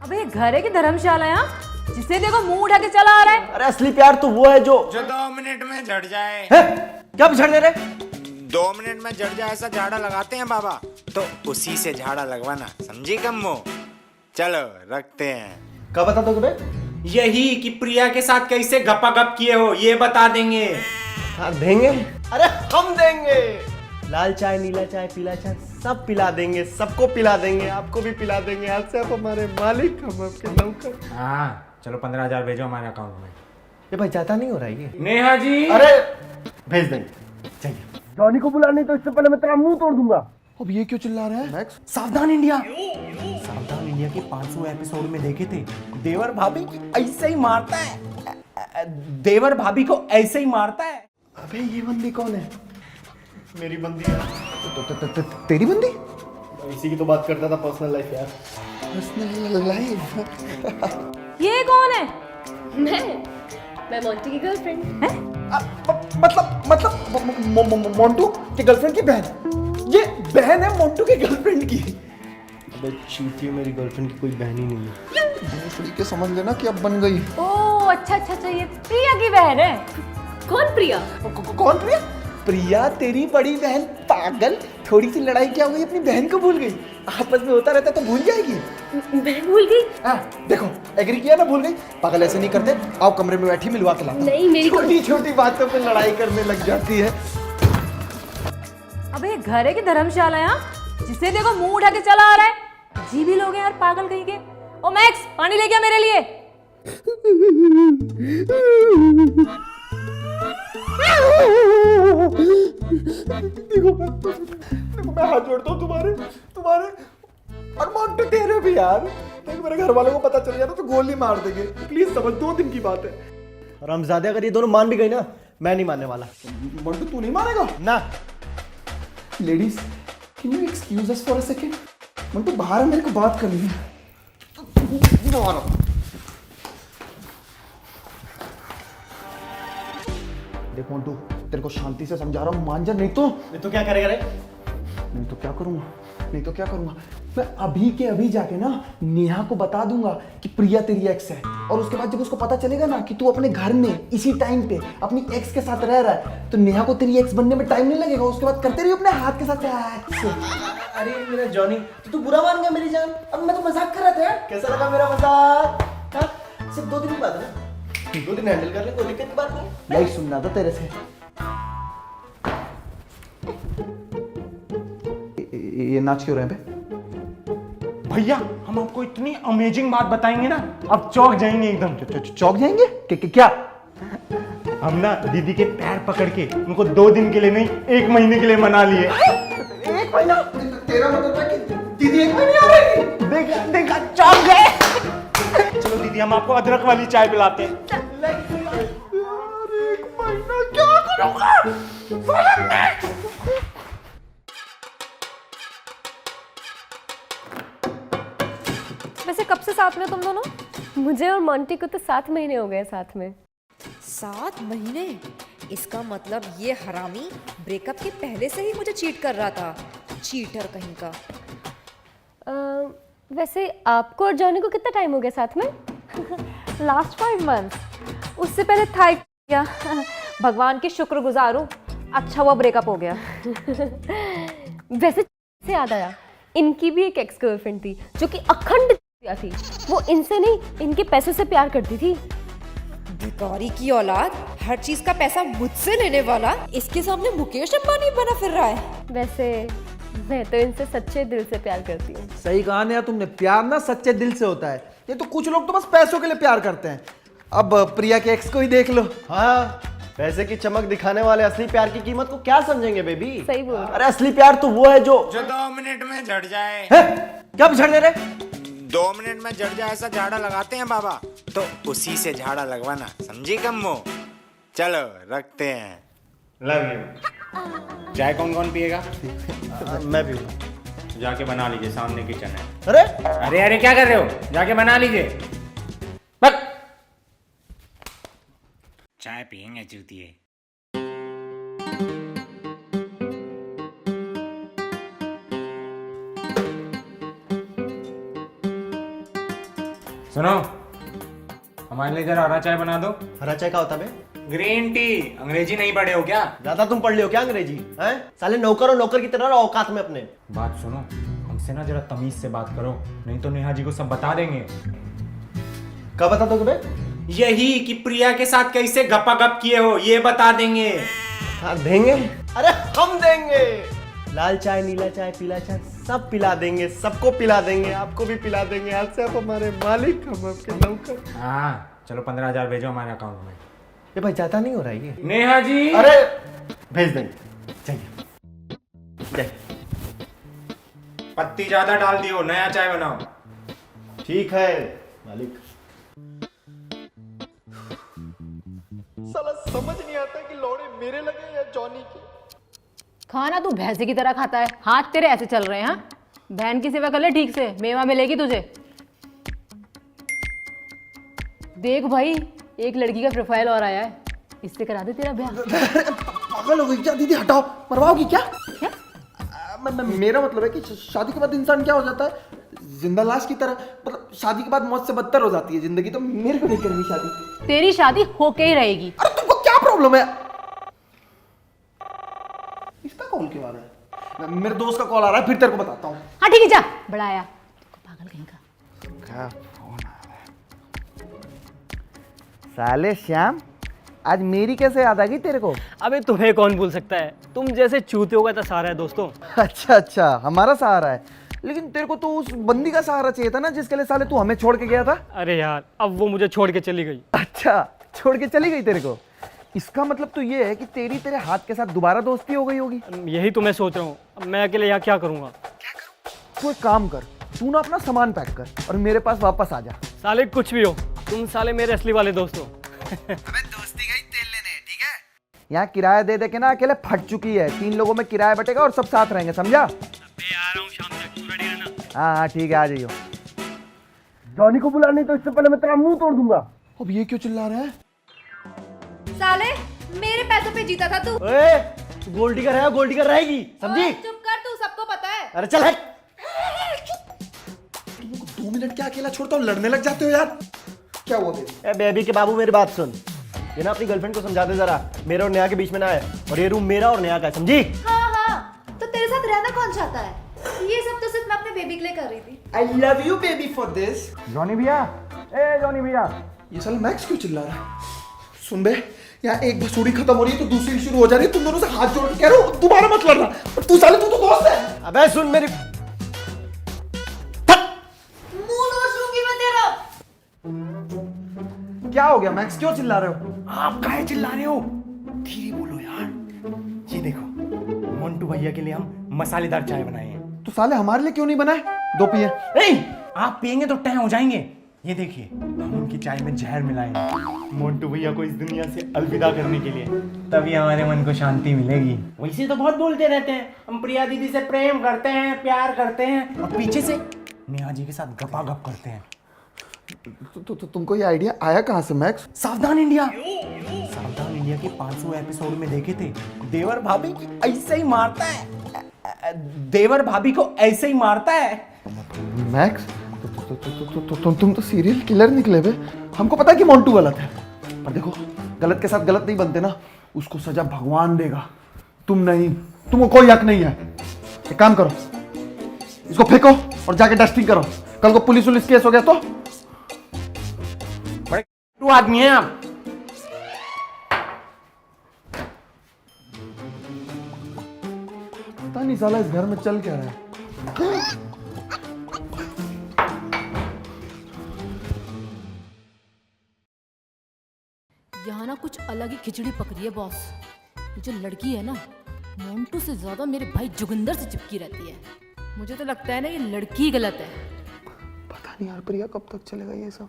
अबे ये घर है कि धर्मशाला है? जिसे देखो मुंह उठा के चला आ रहा है। अरे असली प्यार तो वो है जो 2 मिनट में झड़ जाए। है? क्या झड़ दे रहे? 2 मिनट में झड़ जाए ऐसा झाड़ा लगाते हैं बाबा, तो उसी से झाड़ा लगवाना, समझी कम्मो? चलो रखते हैं। कब बता दोगे बे? यही कि प्रिया के साथ कैसे गपागप किए हो ये बता देंगे। हाँ देंगे। अरे हम देंगे। लाल चाय, नीला चाय, पीला चाय सब पिला देंगे, सबको पिला देंगे, आपको भी पिला देंगे। आज से आप हमारे मालिक, हम आपके नौकर। हाँ चलो 15,000 भेजो हमारे अकाउंट में। ये भाई ज्यादा नहीं हो रहा है ये? नेहा जी। अरे भेज देंगे। चाहिए जॉनी को बुला, नहीं तो इससे पहले मैं तेरा मुंह तोड़ दूंगा। अब ये क्यों चिल्ला रहा है? सावधान इंडिया। सावधान इंडिया के 500 एपिसोड में देखे थे, देवर भाभी की ऐसे ही मारता है, देवर भाभी को ऐसे ही मारता है। अबे ये बंदी कौन है? मेरी बंदी है। तेरी बंदी? इसी की तो बात करता था, पर्सनल लाइफ यार। Personal life? ये कौन है? मैं मोंटी की गर्लफ्रेंड। मतलब मोंटू की गर्लफ्रेंड की बहन? ये बहन है मोंटू की गर्लफ्रेंड की? अबे चीटिए, मेरी गर्लफ्रेंड की कोई बहन ही नहीं है। भोसड़ी के समझ लेना कि अब बन गई। ओह अच्छा, ये प्रिया की बहन है। कौन प्रिया? कौन प्रिया? प्रिया तेरी बड़ी बहन। पागल, थोड़ी सी लड़ाई क्या हुई अपनी बहन को भूल गई? आपस में होता रहता तो भूल जाएगी। मैं भूल गई। हाँ देखो, एग्री किया ना, भूल गई। पागल ऐसे नहीं करते। आओ कमरे में बैठी, मिलवा के लाता हूं। नहीं मेरी छोटी छोटी बातों पे लड़ाई करने लग जाती है। अबे ये घर है कि धर्मशाला है? जिसे देखो मुंह उठा के चला आ रहा है। जी भी लोग हैं यार, पागल कहीं के। ओ मैक्स, पानी लेके आ मेरे लिए। देखो मैं हाथ जोड़ता हूँ तुम्हारे और मोंटू तेरे भी यार। देख मेरे घर वालों को पता चल गया तो गोली मार देंगे। प्लीज समझ, 2 दिन की बात है। रमजादे अगर ये दोनों मान भी गई ना, मैं नहीं मानने वाला। मोंटू तू नहीं मानेगा ना। Ladies, can you excuse us for a second? Montu बाहर है, मेरे को बात करनी है। देख मोंटू, तेरे को शांति से समझा रहा हूँ, मान जा, नहीं तो क्या करेगा रे? नहीं तो क्या करूंगा? मैं अभी के अभी जाके ना नेहा को बता दूंगा कि प्रिया तेरी एक्स है। और उसके बाद जब उसको पता चलेगा ना कि तू अपने घर में इसी टाइम पे अपनी एक्स के साथ रह रहा है, तो नेहा को तेरी एक्स बनने में टाइम नहीं लगेगा। उसके बाद करते रहिए अपने हाथ के साथ एक्स। अरे मेरा जॉनी, तू बुरा मान गया मेरी जान। अब मैं तो मजाक कर रहा था यार। कैसा लगा मेरा मजाक? हाँ? सिर्फ 2 दिन की बात है ना, 2 दिन हैंडल कर ले, कोई दिक्कत की बात नहीं। यही सुनना था तेरे से। ये नाच क्यों रहे हैं? भैया हम आपको इतनी अमेजिंग बात बताएंगे ना, आप चौंक जाएंगे एकदम। चौक जाएंगे? क्या? हम ना दीदी के पैर पकड़ के उनको 2 दिन के लिए नहीं 1 महीने के लिए मना लिए। 1 महीना? तेरा मतलब है कि दीदी 1 महीने आ रही? देखा चौंक गए। चलो दीदी हम आपको अदरक वाली चाय पिलाते हैं। 1 महीना क्या करूंगा? वैसे कब से साथ में तुम दोनों? मुझे और मोंटी को तो 7 महीने हो गए साथ में। 7 महीने? इसका मतलब ये हरामी ब्रेकअप के पहले से ही मुझे चीट कर रहा था। चीटर कहीं का। वैसे आपको और जॉनी को कितना टाइम हो गया साथ में? Last 5 months. उससे पहले था क्या? भगवान की शुक्रगुजार हूँ, अच्छा हुआ ब्रेकअप हो गया। वैसे से याद आया, इनकी भी एक एक्स गर्लफ्रेंड थी जो कि अखंड थी। वो इनसे नहीं, इनके पैसों से प्यार करती थी। भिखारी की औलाद, हर चीज का पैसा मुझसे लेने वाला, इसके सामने मुकेश अंबानी बना फिर रहा है। वैसे मैं तो इनसे सच्चे दिल से प्यार करती हूँ। सही कहा ना तुमने, प्यार ना सच्चे दिल से होता है। ये तो कुछ लोग तो बस पैसों के लिए प्यार करते हैं। अब प्रिया के एक्स को ही देख लो। हाँ, पैसे की चमक दिखाने वाले असली प्यार की कीमत को क्या समझेंगे बेबी? सही बोल। अरे असली प्यार तो वो है जो 2 मिनट में झड़ जाए। है? क्या झड़ दे रहे? 2 मिनट में झड़ जाए ऐसा झाड़ा लगाते हैं बाबा, तो उसी से झाड़ा लगवाना, समझी कम्मो? चलो रखते हैं। Love you. चाय कौन कौन पिएगा? मैं भी हूँ। जाके बना लीजिए, सामने किचन है। अरे अरे क्या कर रहे हो? जाके बना लीजिए। बक। चाय पियेंगे चूतिए। सुनो, हमारे लिए जरा हरा चाय बना दो। हरा चाय का होता बे? Green tea. अंग्रेजी नहीं पढ़े हो क्या? ज्यादा तुम पढ़ लियो क्या अंग्रेजी? हैं साले नौकर और नौकर की तरह रहो औकात में अपने। बात सुनो, हमसे ना जरा तमीज से बात करो, नहीं तो नेहा जी को सब बता देंगे। कब बता दोगे बे? यही कि प्रिया के साथ कैसे गपागप किए हो ये बता देंगे। हाँ देंगे, अरे हम देंगे। लाल चाय, नीला चाय, पीला चाय सब पिला देंगे, सबको पिला देंगे, आपको भी पिला देंगे। आज से आप हमारे मालिक, हम आपके नौकर। हाँ चलो 15,000 भेजो हमारे अकाउंट में। ये भाई ज्यादा नहीं हो रहा है ये? नेहा जी। अरे भेज देंगे, चाहिए दे। पत्ती ज्यादा डाल दियो, नया चाय बनाओ। ठीक है मालिक। साला समझ नहीं आता कि लौड़े मेरे लगे या जॉनी के। खाना तू भैंसे की तरह खाता है, हाथ तेरे ऐसे चल रहे हैं। हाँ, बहन की सेवा कर ले ठीक से, मेवा मिलेगी तुझे। देख भाई, एक लड़की का प्रोफाइल और आया है, इससे करा दे तेरा ब्याह। पागल हो गई क्या दीदी? हटाओ, मरवाओगी क्या? क्या? मेरा मतलब है कि शादी के बाद इंसान क्या हो जाता है, जिंदा लाश की तरह। मतलब शादी के बाद मौत से बदतर हो जाती है जिंदगी। तो मेरे को नहीं करनी शादी। तेरी शादी होके ही रहेगी। अरे तुमको क्या प्रॉब्लम है? इसका कॉल क्यों आ रहा है? मेरे दोस्त का कॉल आ रहा है, फिर तेरे को बताता हूँ। हाँ ठीक है, जा बड़ा आया पागल कहीं का। साले श्याम, आज मेरी कैसे याद आ गई तेरे को? अबे तुम्हें कौन भूल सकता है, तुम जैसे चूतियों का तो सहारा है दोस्तों। अच्छा, हमारा सहारा है। लेकिन तेरे को तो उस बंदी का सहारा चाहिए था ना, जिसके लिए साले तू हमें छोड़ के गया था। अरे यार, अब वो मुझे छोड़ के चली गई। अच्छा, छोड़ के चली गई तेरे को। इसका मतलब तो ये है कि तेरे हाथ के साथ दोबारा दोस्ती हो गई होगी। यही तो मैं सोच रहा हूँ, अब मैं अकेले यहाँ क्या करूँगा। तो एक काम कर, तू ना अपना सामान पैक कर और मेरे पास वापस आ जा। साले कुछ भी हो, तुम साले मेरे असली वाले दोस्त हो। अबे दोस्ती का ही तेल लेने, ठीक है? यहाँ किराया दे दे के ना अकेले फट चुकी है। 3 लोगों में किराया बटेगा और सब साथ रहेंगे, समझा? मैं आ रहा हूँ शाम तक, तू रेडी रहना। हाँ ठीक है, आ जाइयो। जॉनी को बुला, नहीं तो इससे पहले मैं तेरा मुंह तोड़ दूंगा। अब ये क्यों चिल्ला रहा है? साले मेरे पैसों पे जीता था तू। ओए, तू गोल्डी का रहा, गोल्डी का रहेगी, समझी? चुप कर, तू सबको पता है। अरे चल हट। 2 मिनट क्या अकेला छोड़ता हूँ, लड़ने लग जाते हो यार। क्या हुआ बेबी? ए बेबी के बाबू मेरी बात सुन, ये ना अपनी गर्लफ्रेंड को समझा दे जरा, मेरे और नेहा के बीच में ना है, और ये रूम मेरा और नेहा का है, समझी? हाँ, तो तेरे साथ रहना कौन चाहता है? ये सब तो सिर्फ मैं अपने बेबी के लिए कर रही थी। I love you baby for this। Johnny भैया, ए जॉनी भैया। ये साला मैक्स क्यों चिल्ला रहा है? सुन बे, यहाँ एक भसूड़ी खत्म हो रही है तो दूसरी शुरू हो जा रही है। तुम दोनों से हाथ जोड़ के कह रहे हो दोबारा मत लड़ना। तू साले, तू तो दोस्त है। अबे सुन मेरी, मुंह नोच लूंगी मैं तेरा। क्या हो गया मैक्स, क्यों चिल्ला रहे हो? आप काहे चिल्ला रहे हो? धीरे बोलो यार। ये देखो, मोंटू भैया के लिए हम मसालेदार चाय बनाए हैं। तो साले हमारे लिए क्यों नहीं बनाए? 2 पिए। नहीं, आप पियेंगे तो टैं हो जाएंगे। ये देखिए, हम उनकी चाय में जहर मिलाएंगे मोंटू भैया को इस दुनिया से अलविदा करने के लिए, तभी हमारे मन को शांति मिलेगी। वैसे तो बहुत बोलते रहते हैं, हम प्रिया दीदी से प्रेम करते हैं, प्यार करते हैं, और पीछे से नेहा जी के साथ गपागप करते हैं। तो तुमको ये आइडिया आया कहाँ से मैक्स? सावधान इंडिया, सावधान इंडिया के 500 एपिसोड में देखे थे, देवर भाभी की ऐसे ही मारता है, देवर भाभी को ऐसे ही मारता है। मैक्स, तुम तो सीरियल किलर निकले बे। हमको पता है कि मोंटू गलत है, पर देखो गलत के साथ गलत नहीं बनते ना, उसको सजा भगवान देगा, तुम नहीं। तुमको कोई हक नहीं है। एक काम करो, इसको फेंको और जाके डस्टिंग करो। कल को पुलिस वुलिस केस हो गया तो? बड़े टू आदमी हैं आप। पता नहीं साला इस घर में चल क्या रहा है। यहाँ ना कुछ अलग ही खिचड़ी पक रही है बॉस। ये जो लड़की है ना, मोंटू से ज्यादा मेरे भाई जोगिंदर से चिपकी रहती है। मुझे तो लगता है ना ये लड़की ही गलत है। पता नहीं यार प्रिया कब तक चलेगा ये सब।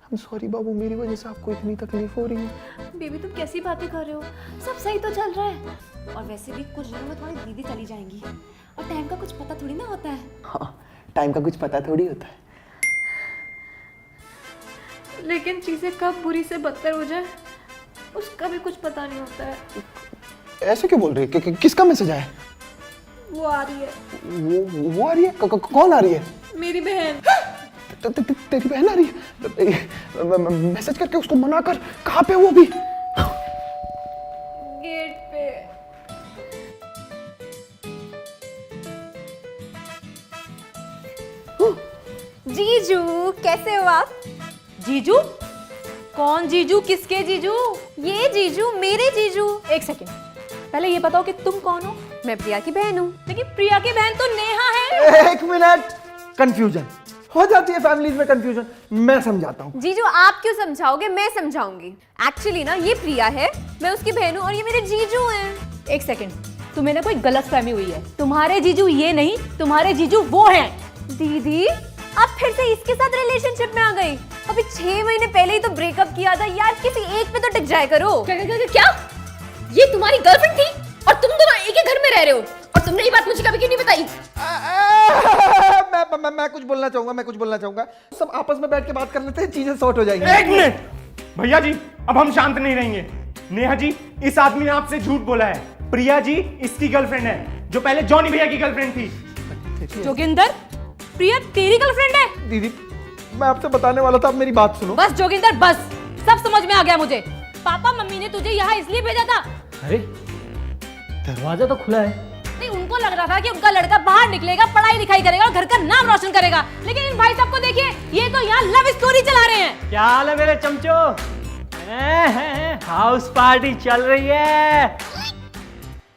I'm sorry बाबू, मेरी वजह से आपको इतनी तकलीफ हो रही है। बेबी तुम कैसी बातें कर रहे हो? सब सही तो चल रहा है। और वैसे भी कुछ दिनों में तुम्हारी दीदी चली जाएंगी, और टाइम का कुछ पता थोड़ी ना होता है। हाँ, टाइम का कुछ पता थोड़ी होता है। लेकिन चीजें कब बुरी से बदतर हो जाए उसका भी कुछ पता नहीं होता है। ऐसे क्यों बोल रही है? किसका मैसेज आया? वो आ रही है, वो आ रही है? कौन आ रही है? मेरी बहन। तेरी बहन आ रही है, मैसेज करके उसको मना कर। कहाँ पे है वो भी? गेट पे। जीजू कैसे हो आप? जीजू? कौन जीजू? किसके जीजू? ये जीजू, मेरे जीजू। एक सेकेंड, पहले ये बताओ कि तुम कौन हो? मैं प्रिया की बहन हूँ। लेकिन प्रिया की बहन तो नेहा है। 1 मिनट, कंफ्यूजन हो जाती है फैमिलीज में, कंफ्यूजन मैं समझाता हूँ। जीजू आप क्यों समझाओगे, मैं समझाऊंगी। एक्चुअली ना ये प्रिया है, मैं उसकी बहन हूँ और ये मेरे जीजू हैं। एक सेकेंड, तुम्हें ना कोई गलतफहमी हुई है। तुम्हारे जीजू ये नहीं, तुम्हारे जीजू वो हैं। दीदी आप फिर से इसके साथ रिलेशनशिप में आ गई। अभी 6 महीने पहले ही तो ब्रेकअप किया था यार, किसी एक पे तो टिक जाया करो। क्या ये तुम्हारी गर्लफ्रेंड थी और तुम दोनों एक ही घर में रह रहे हो और तुमने ये बात मुझे कभी क्यों नहीं बताई? मैं कुछ बोलना चाहूंगा। सब आपस में बैठ के बात कर लेते हैं, चीजें सॉर्ट हो जाएंगी। 1 मिनट भैया जी, अब हम शांत नहीं रहेंगे। नेहा जी, इस आदमी ने आपसे झूठ बोला है। प्रिया जी इसकी गर्लफ्रेंड है, जो पहले जॉनी भैया की गर्लफ्रेंड थी। जोगिंदर, प्रिया तेरी गर्लफ्रेंड है? दीदी मैं आपसे बताने वाला था, आप मेरी बात सुनो। बस जोगिंदर बस, सब समझ में आ गया मुझे। पापा मम्मी ने तुझे यहाँ इसलिए भेजा था। अरे दरवाजा तो खुला है। नहीं, उनको लग रहा था कि उनका लड़का बाहर निकलेगा, पढ़ाई लिखाई करेगा और घर का नाम रोशन करेगा। लेकिन इन भाई साहब को देखिए, ये तो यहाँ लव स्टोरी चला रहे हैं। क्या हाल है मेरे चमचो? हाउस पार्टी चल रही है।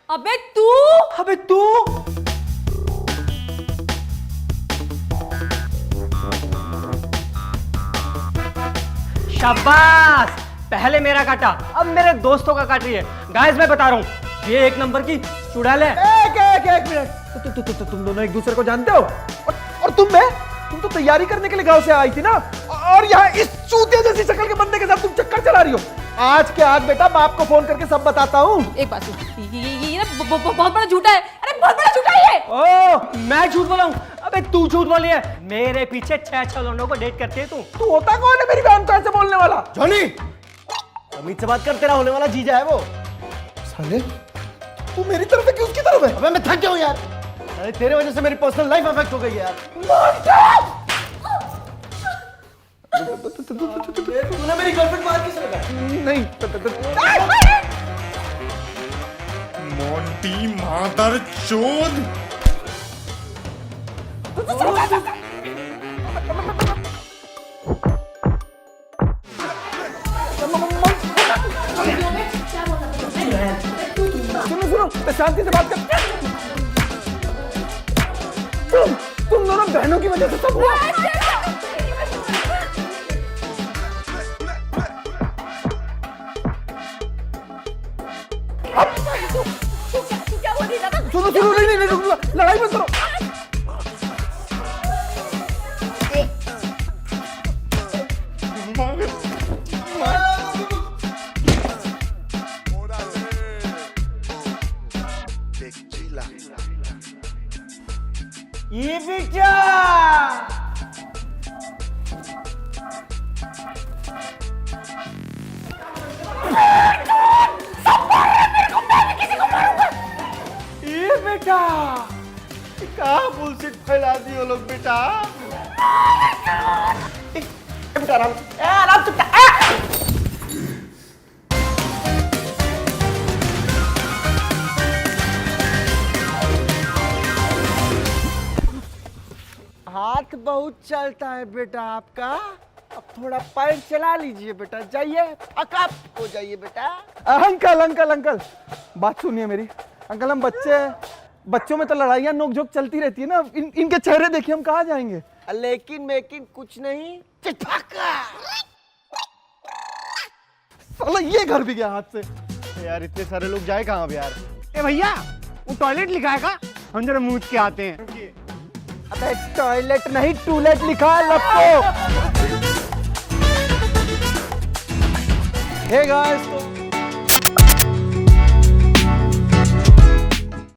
अबे तू शाबाश, पहले मेरा काटा, अब मेरे दोस्तों का काट रही है। गाइस मैं बता रहा हूँ, ये 1 नंबर की चुड़ैल है। एक मिनट, तुम दोनों एक दूसरे को जानते हो? और तुम तो तैयारी करने के लिए गांव से आई थी ना, और यहाँ इस चूतिया जैसी शक्ल के बंदे के साथ तुम चक्कर चला रही हो। आज के आज बेटा मैं आपको फोन करके सब बताता हूँ। एक बात सुन, ये ना बहुत बड़ा झूठा है। अरे बहुत बड़ा झूठा है ये। ओ, मैं झूठ बोला हूँ? अबे तू झूठ बोली है। मेरे पीछे 6 लौंडों को डेट करती है तू होता कौन है मेरी बहन को ऐसे बोलने वाला? जॉनी, अमित से बात कर, तेरा होने वाला जीजा है वो। साले तू मेरी तरफ है कि उसकी तरफ है? अबे मैं थक गया हूँ यार। अरे तेरे वजह से मेरी पर्सनल लाइफ अफेक्ट हो गई है यार। तूने मेरी गर्लफ्रेंड मार किस लगा? नहीं मोंटी मादर चोद। सुनो शांति से बात कर। तुम दोनों बहनों की वजह से सब हुआ। सुनो नहीं रुको, लड़ाई मत करो। ये भी क्या? ये बेटा क्या बुलशिट फैला दी वो लोग बेटा। आराम से हाथ बहुत चलता है बेटा आपका, अब थोड़ा पैर चला लीजिए बेटा। जाइए, अकअप हो जाइए बेटा। अंकल बात सुनिए मेरी। अंकल हम बच्चों में तो लड़ाइयाँ नोकझोंक चलती रहती है ना। इनके चेहरे देखिए, हम कहाँ जाएंगे? लेकिन कुछ नहीं। साला ये घर भी गया हाथ से। यार इतने सारे लोग जाए कहाँ अब यार? ए भैया, वो टॉयलेट लिखा है का? हम जरा मूछ के आते हैं। अबे टॉयलेट नहीं, टूलेट लिखा है लपको। Hey guys,